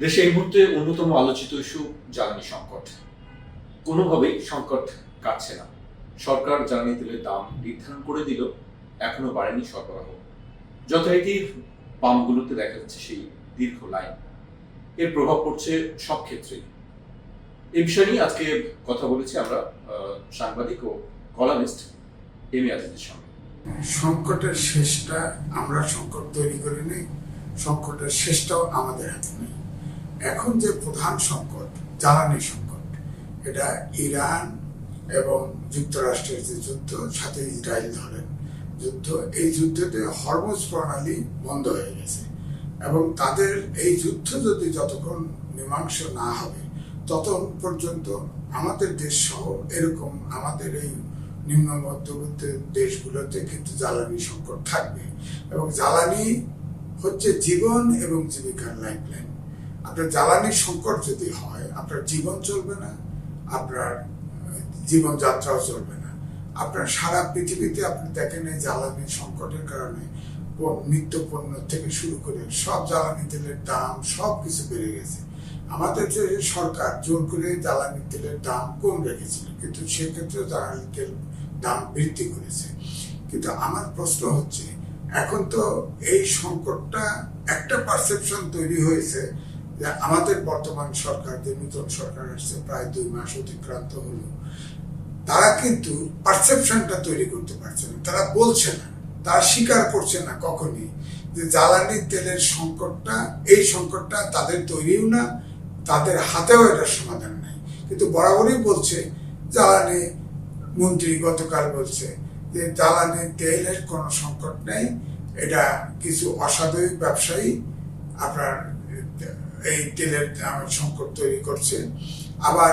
দেশে এই মুহূর্তে অন্যতম আলোচিত ইস্যু জ্বালানি সংকট। কোনোভাবেই সংকট কাটছে না। সরকার জ্বালানি তেলের দাম নির্ধারণ করে দিল, এখনো বাড়েনি সরবরাহ। যথারীতি পাম্পগুলোতে দেখা যাচ্ছে সেই দীর্ঘ লাইন। এর প্রভাব পড়ছে সব ক্ষেত্রেই। এই বিষয় নিয়ে আজকে কথা বলেছি আমরা সাংবাদিক ও কলামিস্ট এম এ আজিজের সঙ্গে। সংকটের শেষটা আমরা সংকট তৈরি করিনি, সংকটের শেষটাও আমাদের হাতে নেই। এখন যে প্রধান সংকট জ্বালানি সংকট, এটা ইরান এবং যুক্তরাষ্ট্রের যে যুদ্ধ, সাথে ইসরায়েল ধরেন যুদ্ধ, এই যুদ্ধতে হরমুজ প্রণালী বন্ধ হয়ে গেছে এবং তাদের এই যুদ্ধ যদি যতক্ষণ মীমাংস না হবে ততক্ষণ পর্যন্ত আমাদের দেশ সহ এরকম আমাদের এই নিম্ন মধ্যবিত্ত দেশগুলোতে কিন্তু জ্বালানি সংকট থাকবে। এবং জ্বালানি হচ্ছে জীবন এবং জীবিকার লাইফলাইন। আপনার জ্বালানি সংকট যদি হয়, আপনার জীবন চলবে না, আপনার জীবনযাত্রাও চলবে না। আপনার সারা পৃথিবীতে আপনি দেখেন এই জ্বালানি সংকটের কারণে নিত্য পণ্য থেকে শুরু করে সব জ্বালানি তেলের দাম সব কিছু বেড়ে গেছে। আমাদের যে সরকার জোর করে জ্বালানি তেলের দাম কম রেখেছিল, কিন্তু সেক্ষেত্রে জ্বালানি তেল দাম বৃদ্ধি করেছে। কিন্তু আমার প্রশ্ন হচ্ছে, এখন তো এই সংকটটা একটা পারসেপশন তৈরি হয়েছে যে আমাদের বর্তমান সরকার, যে নতুন সরকার আসছে প্রায় 2 মাস অতিক্রান্ত হলো, তারা কিন্তু পারসেপশনটা তৈরি করতে পারছে না। তারা বলছে না, তারা স্বীকার করছে না কখনই যে জ্বালানি তেলের সংকটটা, এই সংকটটা তাদের তৈরিও না, তাদের হাতেও এটার সমাধান নাই। কিন্তু বরাবরই বলছে, জ্বালানি মন্ত্রী গতকাল বলছে যে জ্বালানি তেলের কোনো সংকট নেই, এটা কিছু অসাধু ব্যবসায়ী আপনার এই তেলের সংকট তৈরি করছে। আবার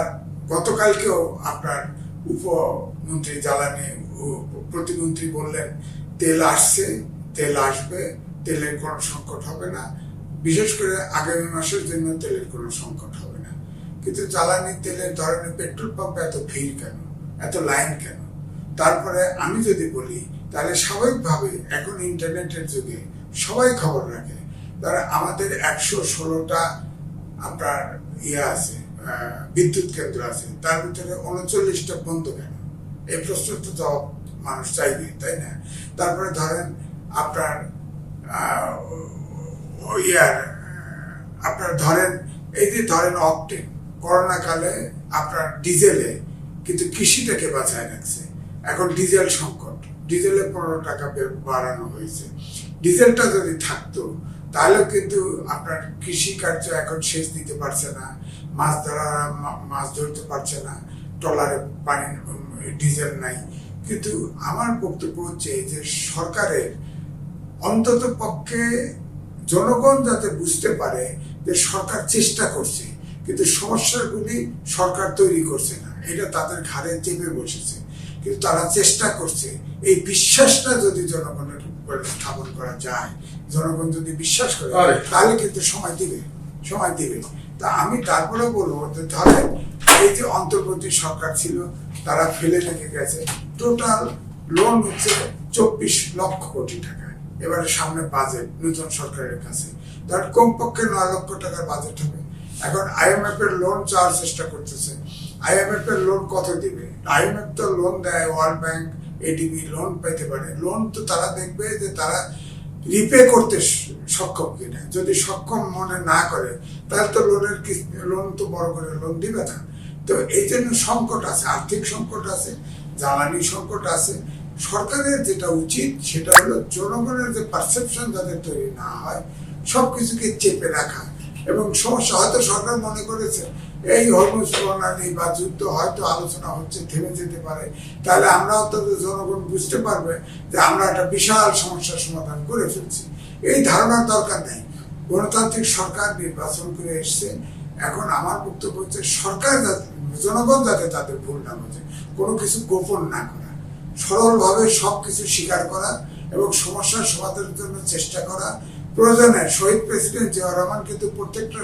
গতকালকেও আপনার উপমন্ত্রী জ্বালানি প্রতিমন্ত্রী বললেন তেল আসছে, তেল আসবে, তেলের কোনো সংকট হবে না, বিশেষ করে আগামী মাসের জন্য তেলের কোনো সংকট হবে না। কিন্তু জ্বালানি তেলের ধরনের পেট্রোল পাম্পে এত ভিড় কেন, এত লাইন কেন? তারপরে আমি যদি বলি, তাহলে স্বাভাবিকভাবে এখন ইন্টারনেটের যুগে সবাই খবর রাখে। তারা আমাদের 116টা আপনার আছে বিদ্যুৎ কেন্দ্র আছে, তার ভিতরে 39টা বন্ধ কেন? এই প্রশ্নটা তো মানুষ চাইবে, তাই না? তারপরে ধরেন আপনার আপনার ধরেন এই যে ধরেন অকটেন, করোনা কালে আপনার ডিজেলে কিন্তু কৃষিটাকে বাঁচায় রাখছে। এখন ডিজেল সংকট, ডিজেলে 15 টাকা বাড়ানো হয়েছে। ডিজেলটা যদি থাকতো তাহলেও কিন্তু আপনার কৃষি কার্য এখন সেচ দিতে পারছে না, মাছ ধরতে পারছে না, ট্রলারে পানি ডিজেল নাই। কিন্তু আমার বক্তব্য হচ্ছে যে সরকারের অন্তত পক্ষে জনগণ যাতে বুঝতে পারে যে সরকার চেষ্টা করছে, কিন্তু সমস্যাগুলি সরকার তৈরি করছে না, এটা তাদের ঘাড়ে চেপে বসেছে। কিন্তু তারা চেষ্টা করছে। এই বিশ্বাসটা যদি জনগণের উপরে স্থাপন করা যায়, জনগণ যদি বিশ্বাস করে, তাহলে কিন্তু সময় দিবে। তা আমি তারপরেও বলবো যে ধরেন এই যে অন্তর্বর্তী সরকার ছিল, তারা ফেলে রেখে গেছে টোটাল লোন হচ্ছে 24 লক্ষ কোটি টাকা। এবারে সামনে বাজেট নতুন সরকারের কাছে ধর কমপক্ষে 9 লক্ষ টাকার বাজেট হবে। এখন IMF এর লোন চাওয়ার চেষ্টা করতেছে। IMF এর লোন কত দিবে? IMF তো লোন দেয়, ওয়ার্ল্ড ব্যাংক, ADB লোন পেতে পারে। লোন তো তারা দেখবে যে তারা রিপে করতে সক্ষম কিনা। যদি সক্ষম মনে না করে, তাহলে তো লোন তো বড় করে লোন দিবে না। তো এই জন্য সংকট আছে, আর্থিক সংকট আছে, জ্বালানি সংকট আছে। সরকারের যেটা উচিত সেটা হলো জনগণের যে পারসেপশন যাতে তৈরি না হয়, সবকিছুকে চেপে রাখা। এবং সমস্যা হয়তো সরকার মনে করেছে এই হরমুজ প্রণালী বা যুদ্ধ হয়তো আলোচনা হচ্ছে, থেমে যেতে পারে, তাহলে আমরা অন্তত জনগণ বুঝতে পারবে যে আমরা একটা বিশাল সমস্যার সমাধান করে ফেলছি। এই ধারণার দরকার নেই। গণতান্ত্রিক সরকার নির্বাচন করে এসছে। এখন আমার বক্তব্য হচ্ছে সরকার জনগণ যাতে তাদের ভুল না বোঝে, কোনো কিছু গোপন না করা, সরলভাবে সবকিছু স্বীকার করা এবং সমস্যার সমাধানের জন্য চেষ্টা করা। প্রয়োজনে শহীদ প্রেসিডেন্ট জিয়াউর রহমান কিন্তু প্রত্যেকটা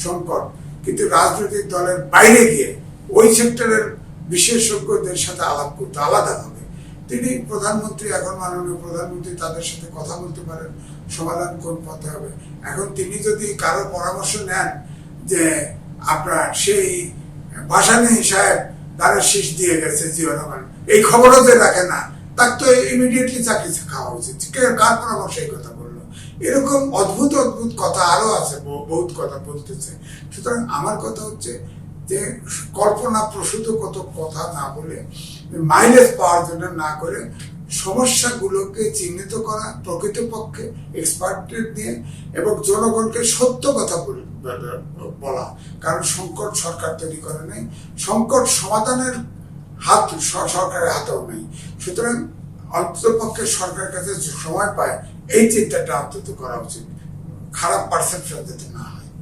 সংকট কিন্তু রাজনৈতিক দলের বাইরে গিয়ে ওই সেক্টরের বিশেষজ্ঞদের সাথে আলাপ করতে আলাদাভাবে। তিনি প্রধানমন্ত্রী, এখন মাননীয় প্রধানমন্ত্রী, তাদের সাথে কথা বলতে পারেন, সমাধান কোন পথে হবে। এখন তিনি যদি কারো পরামর্শ নেন যে আপনার সেই ভাসানী সাহেব তারা শীষ দিয়ে গেছে জিয়া রহমান, এই খবরও যে রাখে না, তার তো ইমিডিয়েটলি চাকরি খাওয়া উচিত। কার পরামর্শ এই কথা বললো? এরকম অদ্ভুত অদ্ভুত কথা আরো আছে, বহুত কথা বলতেছে। সুতরাং আমার কথা হচ্ছে যে কল্পনা প্রসূত কত কথা না বলে, মাইলেজ পাওয়ার জন্য না করে, সমস্যাগুলোকে চিহ্নিত করা, প্রকৃতপক্ষে এক্সপার্টদের দিয়ে এবং জনগণকে সত্য কথা বলা। কারণ সংকট সরকার তৈরি করে নাই, সংকট সমাধানের হাত সরকারের হাতেও নেই। সুতরাং অন্ততপক্ষে সরকারের কাছে সময় পায় এই চিন্তাটা অন্তত করা উচিত, খারাপ পারসেপশন যাতে না হয়।